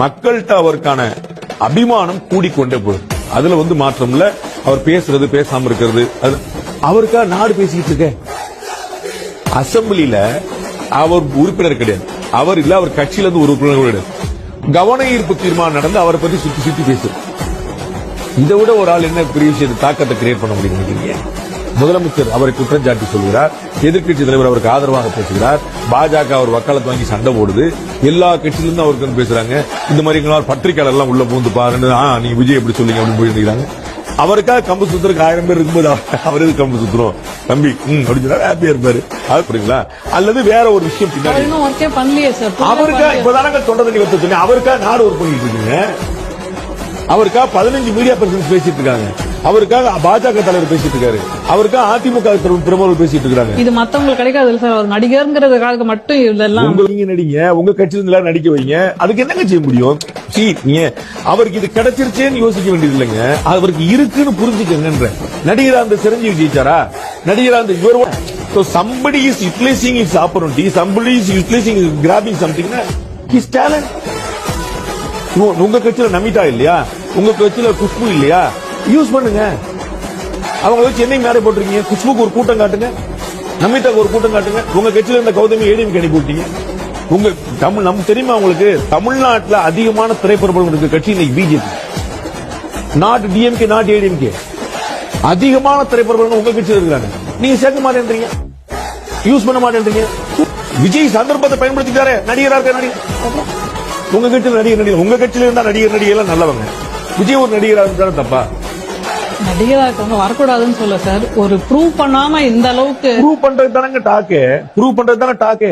மக்கள்கிட்ட அவருக்கான அபிமானம் கூடிக்கொண்டே போகுது. அதுல மாற்றம் இல்ல. அவர் பேசுறது பேசாம இருக்கிறது அவருக்கா நாடு பேசிக்கிட்டு இருக்க. அசம்பிளில அவர் உறுப்பினர் கிடையாது, அவர் இல்ல, அவர் கட்சியில இருந்து ஒரு உறுப்பினர் கிடையாது. கவன ஈர்ப்பு தீர்மானம் நடந்து அவரை பத்தி சுத்தி சுத்தி பேசு. இதை விட ஒரு ஆள் என்ன பெரிய விஷயத்தை தாக்கத்தை கிரியேட் பண்ண முடியும் நினைக்கிறீங்க? முதலமைச்சர் அவரை குற்றச்சாட்டி சொல்கிறார், எதிர்க்கட்சி தலைவர் அவருக்கு ஆதரவாக பேசுகிறார், பாஜக அவர் வக்காலத்து வாங்கி சண்டை போடுது, எல்லா கட்சியிலிருந்து அவருக்கு பேசுறாங்க. இந்த மாதிரி பத்திரிகையாளர் எல்லாம் உள்ள பூந்து பாருன்னு நீங்க விஜய் எப்படி சொல்லுங்க அப்படின்னு போயிருக்கிறாங்க. அவருக்காக கம்பு சுத்துறதுக்கு 1000 பேர் இருக்கும்போது அவருக்கு கம்பு சுத்துறோம் தம்பி அப்படின்னு ஹாப்பியா இருப்பாரு. அது புரியுங்களா? அல்லது வேற ஒரு விஷயம் பின்னாடி அவருக்கா இப்பதானங்க தொண்டை நிவர்த்த சொன்னேன். அவருக்கா நாடு ஒர்க் பண்ணிட்டு இருக்கீங்க. அவருக்கா 15 மீடியா பர்சன்ஸ் பேசிட்டு இருக்காங்க. அவருக்காக பாஜக தலைவர் பேசிட்டு இருக்காரு. அவருக்காக அதிமுக பிரமுகர்கள் பேசிட்டு இருக்காங்க. இது மத்தவங்களுக்கு கிடைக்காது சார். அவர் நடிகர்ங்கிறதுக்காக மட்டும் இதெல்லாம் நீங்க நடிங்க, உங்க கட்சியில நடிக்க வைங்க. அதுக்கு என்னங்க செய்ய முடியும்? அவருக்கு இது கிடைச்சிருச்சேன்னு யோசிக்க வேண்டியது இல்லைங்க, அவருக்கு இருக்குன்னு புரிஞ்சுக்கங்க. நடிகரா அந்த சிரஞ்சீவி ஜெயிச்சாரா? நடிகரா அந்த So somebody is utilizing his opportunity, somebody is utilizing, grabbing something, his talent. உங்க கட்சியில நமிதா இல்லையா? உங்க கட்சியில குஷ்பு இல்லையா? யூஸ் பண்ணுங்க. அவங்க வச்சு என்ன மேடை போட்டிருக்கீங்க? குஷ்புக்கு ஒரு கூட்டம் காட்டுங்க, நமிதாக்கு ஒரு கூட்டம் காட்டுங்க. உங்க கட்சியில இருந்த கௌதமி ஏடிஎம்கே அனுப்பி விட்டீங்க. உங்க நம்ம தெரியுமா உங்களுக்கு? தமிழ்நாட்டில் அதிகமான திரைப்படம் இருக்க கட்சி இன்னைக்கு BJP, not DMK, not ADMK. அதிகமான திரைப்படம் உங்க கட்சியில் இருக்காங்க. நீங்க சேர்க்க மாட்டேன்றீங்க, யூஸ் பண்ண மாட்டேன்றீங்க. விஜய் சந்தர்ப்பத்தை பயன்படுத்திட்டாரு, நடிகரா இருக்க நடிகர். உங்க கட்சியில் நடிகர், உங்க கட்சியில இருந்தா நடிகர் எல்லாம் நல்லவங்க. விஜய் ஒரு நடிகரா இருந்தா தப்பா? நடிகரா இருக்கவங்க வரக்கூடாதுன்னு சொல்ல சார். ஒரு ப்ரூவ் பண்ணாம இந்த அளவுக்கு ப்ரூவ் பண்றது தானே டாக்கு.